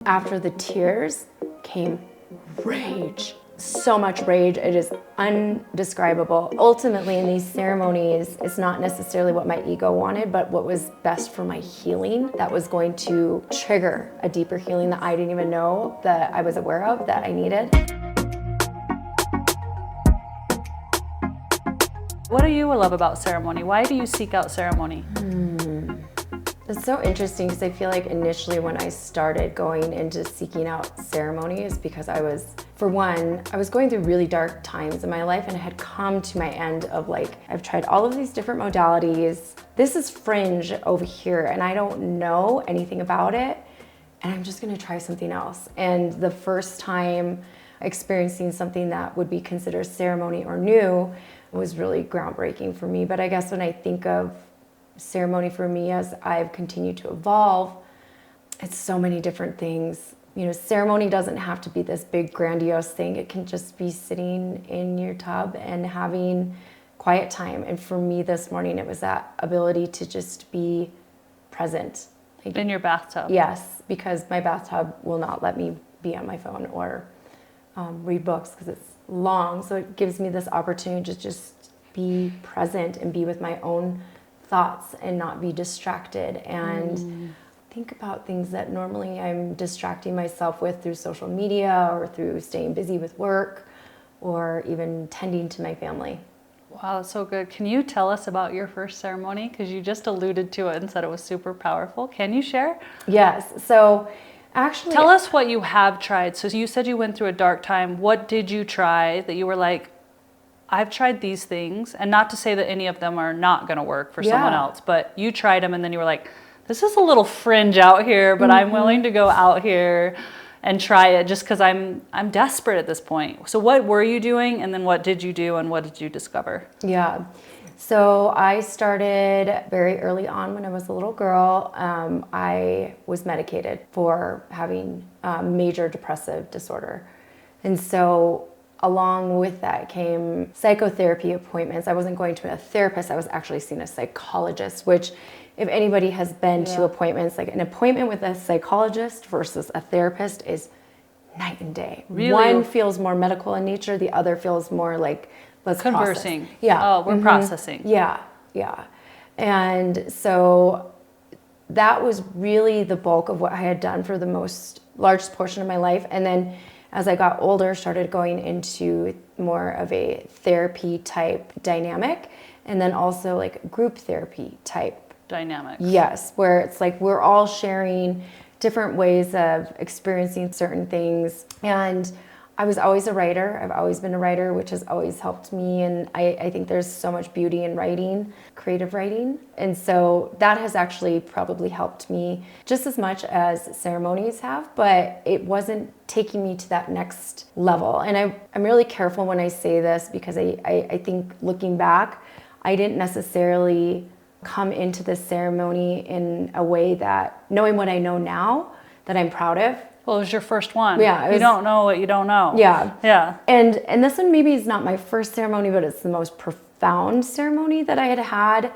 After the tears came rage. So much rage, it is undescribable. Ultimately, in these ceremonies, it's not necessarily what my ego wanted, but what was best for my healing that was going to trigger a deeper healing that I didn't even know that I was aware of that I needed. What do you love about ceremony? Why do you seek out ceremony? It's so interesting because I feel like initially when I started going into seeking out ceremony is because I was going through really dark times in my life, and I had come to my end of like, I've tried all of these different modalities. This is fringe over here and I don't know anything about it, and I'm just gonna try something else. And the first time experiencing something that would be considered ceremony or new was really groundbreaking for me. But I guess when I think of ceremony for me as I've continued to evolve, it's so many different things. You know, ceremony doesn't have to be this big grandiose thing. It can just be sitting in your tub and having quiet time. And for me this morning, it was that ability to just be present. Like, In your bathtub? yes, because my bathtub will not let me be on my phone or read books because it's long. So it gives me this opportunity to just be present and be with my own thoughts and not be distracted and think about things that normally I'm distracting myself with through social media or through staying busy with work or even tending to my family. Wow, that's so good. Can you tell us about your first ceremony? Because you just alluded to it and said it was super powerful. Can you share? Yes. So actually, Tell us what you have tried. So you said you went through a dark time. What did you try that you were like, I've tried these things, and not to say that any of them are not going to work for someone else, but you tried them and then you were like, this is a little fringe out here, but I'm willing to go out here and try it just because I'm desperate at this point. So what were you doing, and then what did you do, and what did you discover? Yeah. So I started very early on when I was a little girl. I was medicated for having major depressive disorder. And so along with that came psychotherapy appointments. I wasn't going to a therapist. I was actually seeing a psychologist, which if anybody has been to appointments, like an appointment with a psychologist versus a therapist is night and day. Really? One feels more medical in nature. The other feels more like, let's Conversing. process. Yeah. Oh, we're processing. Yeah. Yeah. And so that was really the bulk of what I had done for the largest portion of my life. And then as I got older, started going into more of a therapy type dynamic, and then also like group therapy type Dynamic. Yes, where it's like we're all sharing different ways of experiencing certain things. And I was always a writer. I've always been a writer, which has always helped me. And I think there's so much beauty in writing, creative writing. And so that has actually probably helped me just as much as ceremonies have, but it wasn't taking me to that next level. And I'm really careful when I say this because I think looking back, I didn't necessarily come into this ceremony in a way that, knowing what I know now, that I'm proud of. Well, it was your first one. Yeah. You don't know what you don't know. Yeah. Yeah. And this one maybe is not my first ceremony, but it's the most profound ceremony that I had had.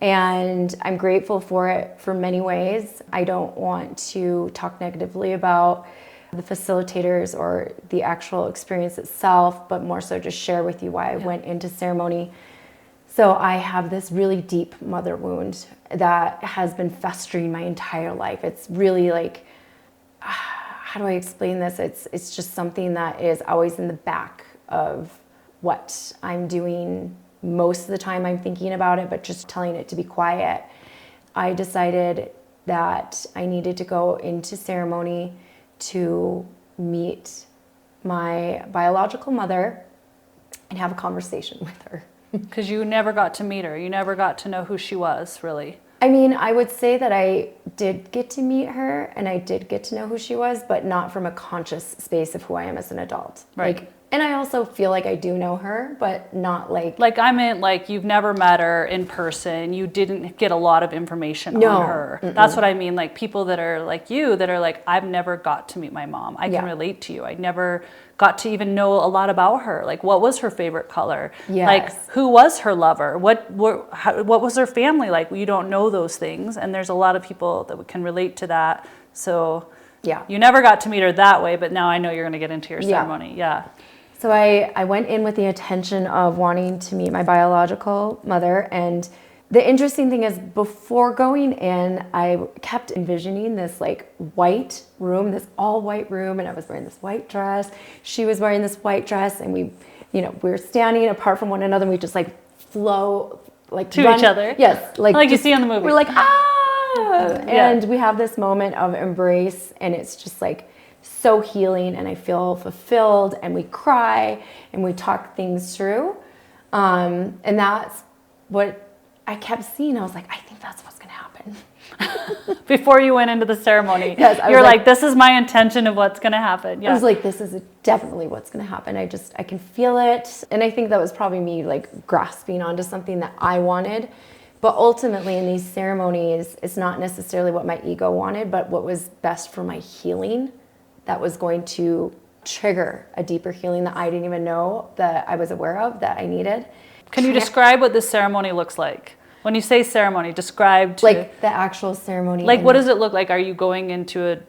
And I'm grateful for it for many ways. I don't want to talk negatively about the facilitators or the actual experience itself, but more so just share with you why I went into ceremony. So I have this really deep mother wound that has been festering my entire life. It's really like, how do I explain this? It's just something that is always in the back of what I'm doing. Most of the time I'm thinking about it, but just telling it to be quiet. I decided that I needed to go into ceremony to meet my biological mother and have a conversation with her. Because you never got to meet her. You never got to know who she was, really. I mean, I would say that I did get to meet her and I did get to know who she was, but not from a conscious space of who I am as an adult. Right. Like, and I also feel like I do know her, but not like... Like, I meant, like, you've never met her in person. You didn't get a lot of information on her. That's what I mean. Like, people that are like you, that are like, I've never got to meet my mom. I can relate to you. I never got to even know a lot about her. Like, what was her favorite color? Yes. Like, who was her lover? What was her family like? You don't know those things. And there's a lot of people that can relate to that. So Yeah. You never got to meet her that way, but now I know you're going to get into your Yeah. ceremony. Yeah. So I went in with the intention of wanting to meet my biological mother. And the interesting thing is, before going in, I kept envisioning this like white room, this all white room, and I was wearing this white dress. She was wearing this white dress, and we were standing apart from one another, and we just like flow like To each other. Yes, Like you see on the movie. We're like Yeah. and we have this moment of embrace, and it's just like so healing, and I feel fulfilled, and we cry and we talk things through, and that's what I kept seeing. I was like, I think that's what's going to happen. Before you went into the ceremony, Yes, I you're was like, like, this is my intention of what's going to happen. Yeah. I was like, this is definitely what's going to happen. I can feel it. And I think that was probably me like grasping onto something that I wanted. But ultimately in these ceremonies, it's not necessarily what my ego wanted, but what was best for my healing that was going to trigger a deeper healing that I didn't even know that I was aware of that I needed. Can you describe what this ceremony looks like? When you say ceremony, describe like the actual ceremony. Like, what does it look like? Are you going into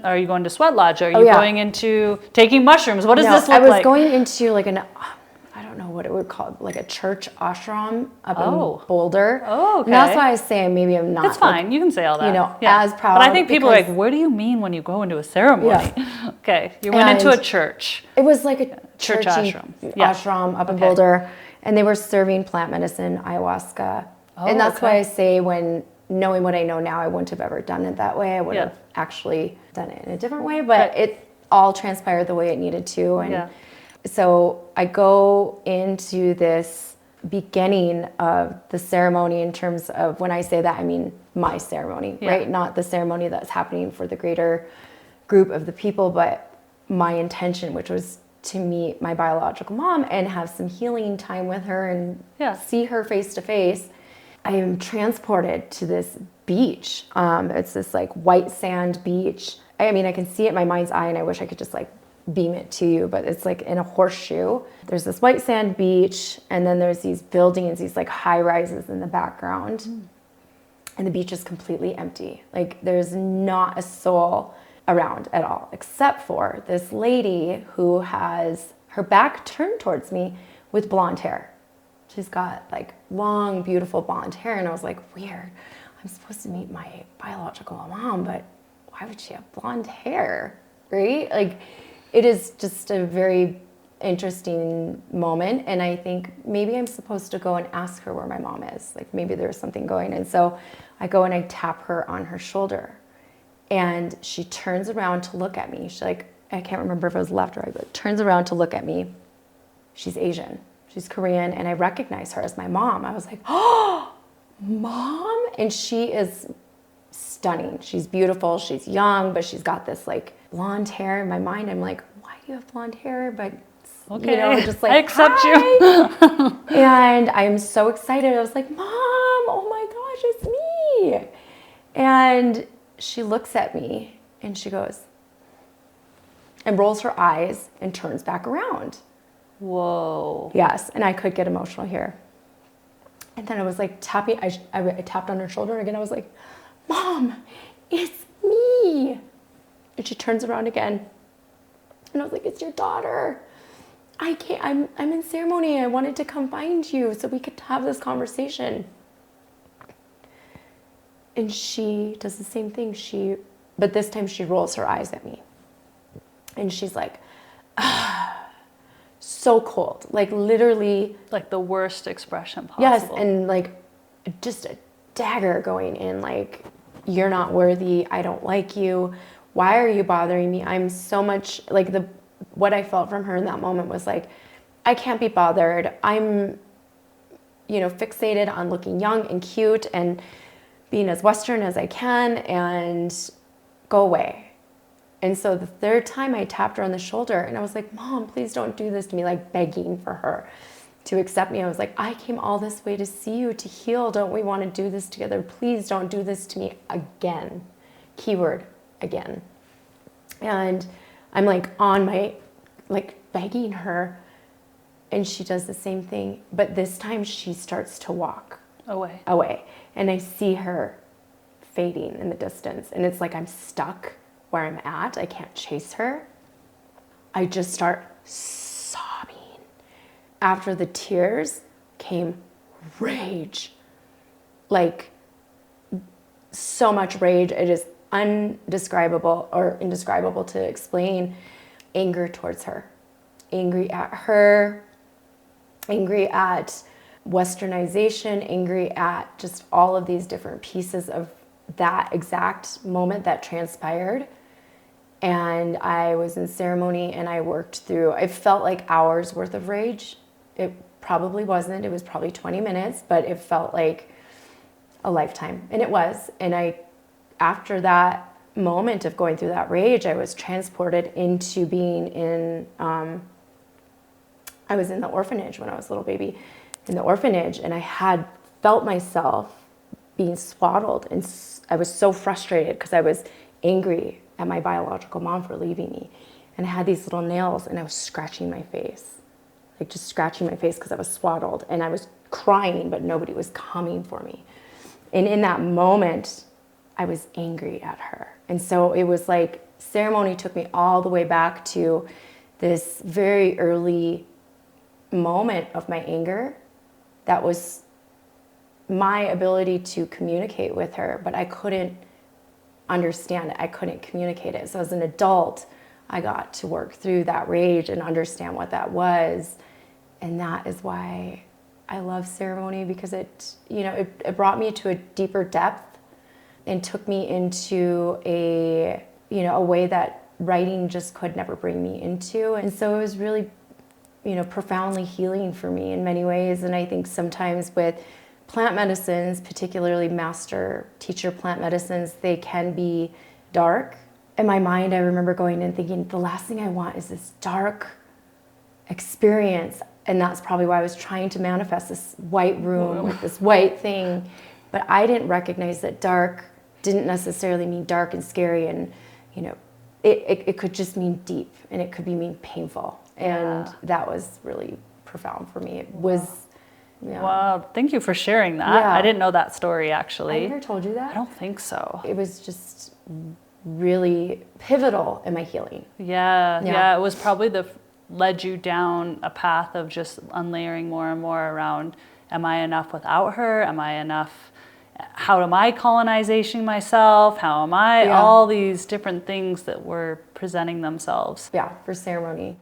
are you going to sweat lodge? Are you going into taking mushrooms? What does this look like? I was going into like I don't know what it would call, like a church ashram up in Boulder. Oh, okay. And that's why I say maybe I'm not. It's fine. You can say all that. As proud. But I think people are like, what do you mean when you go into a ceremony? Yeah. Okay. You went into a church. It was like a church ashram. Ashram up in Boulder. And they were serving plant medicine, ayahuasca. And that's why I say, when knowing what I know now, I wouldn't have ever done it that way. I would have actually done it in a different way, but it all transpired the way it needed to. And so I go into this beginning of the ceremony in terms of, when I say that, I mean my ceremony, right? Not the ceremony that's happening for the greater group of the people, but my intention, which was to meet my biological mom and have some healing time with her and see her face to face. I am transported to this beach. It's this like white sand beach. I mean, I can see it in my mind's eye, and I wish I could just like beam it to you, but it's like in a horseshoe. There's this white sand beach, and then there's these buildings, these like high rises in the background. And the beach is completely empty. Like there's not a soul around at all, except for this lady who has her back turned towards me with blonde hair. She's got like long, beautiful blonde hair. And I was like, weird. I'm supposed to meet my biological mom, but why would she have blonde hair, right? Like, it is just a very interesting moment. And I think maybe I'm supposed to go and ask her where my mom is. Like maybe there's something going. And so I go and I tap her on her shoulder. And she turns around to look at me. She's like, I can't remember if it was left or right, but turns around to look at me. She's Asian. She's Korean. And I recognize her as my mom. I was like, oh, Mom? And she is stunning. She's beautiful. She's young, but she's got this like blonde hair. In my mind, I'm like, why do you have blonde hair? But okay, you know, just like, I accept hi. you. And I'm so excited. I was like, Mom, oh my gosh, it's me. And she looks at me and she goes, and rolls her eyes and turns back around. Whoa. Yes, and I could get emotional here. And then I was like tapping, I tapped on her shoulder again. I was like, Mom, it's me. And she turns around again. And I was like, it's your daughter. I can't, I'm in ceremony. I wanted to come find you so we could have this conversation. And she does the same thing. But this time she rolls her eyes at me. And she's like, so cold, like literally. Like the worst expression possible. Yes, and like just a dagger going in, like, you're not worthy, I don't like you, why are you bothering me? I'm so much, like what I felt from her in that moment was like, I can't be bothered. I'm, fixated on looking young and cute and being as Western as I can, and go away. And so the third time I tapped her on the shoulder and I was like, Mom, please don't do this to me, like begging for her to accept me. I was like, I came all this way to see you, to heal. Don't we want to do this together? Please don't do this to me again. Keyword, again. And I'm like on my, like begging her, and she does the same thing. But this time she starts to walk away. And I see her fading in the distance. And it's like I'm stuck where I'm at. I can't chase her. I just start sobbing. After the tears came rage. Like, so much rage. It is undescribable or indescribable to explain. Anger towards her. Angry at her. Angry at westernization. Angry at just all of these different pieces of that exact moment that transpired. And I was in ceremony and I worked through, it felt like hours worth of rage. It probably wasn't. It was probably 20 minutes, but it felt like a lifetime. And it was. And after that moment of going through that rage, I was transported into being in, I was in the orphanage when I was a little baby, in the orphanage, and I had felt myself being swaddled. And I was so frustrated because I was angry at my biological mom for leaving me. And I had these little nails and I was scratching my face, like just scratching my face because I was swaddled, and I was crying, but nobody was coming for me. And in that moment, I was angry at her. And so it was like ceremony took me all the way back to this very early moment of my anger. That was my ability to communicate with her, but I couldn't understand it. I couldn't communicate it. So as an adult, I got to work through that rage and understand what that was. And that is why I love ceremony, because it brought me to a deeper depth and took me into a way that writing just could never bring me into. And so it was really, profoundly healing for me in many ways. And I think sometimes with plant medicines, particularly master teacher plant medicines, they can be dark. In my mind, I remember going and thinking, the last thing I want is this dark experience. And that's probably why I was trying to manifest this white room with this white thing. But I didn't recognize that dark didn't necessarily mean dark and scary. And, it could just mean deep, and it could mean painful. And that was really profound for me. It was, yeah. Wow, thank you for sharing that. Yeah. I didn't know that story, actually. I never told you that? I don't think so. It was just really pivotal in my healing. Yeah. It was probably led you down a path of just unlayering more and more around, am I enough without her? Am I enough? How am I colonizing myself? How am I? Yeah. All these different things that were presenting themselves. Yeah, for ceremony.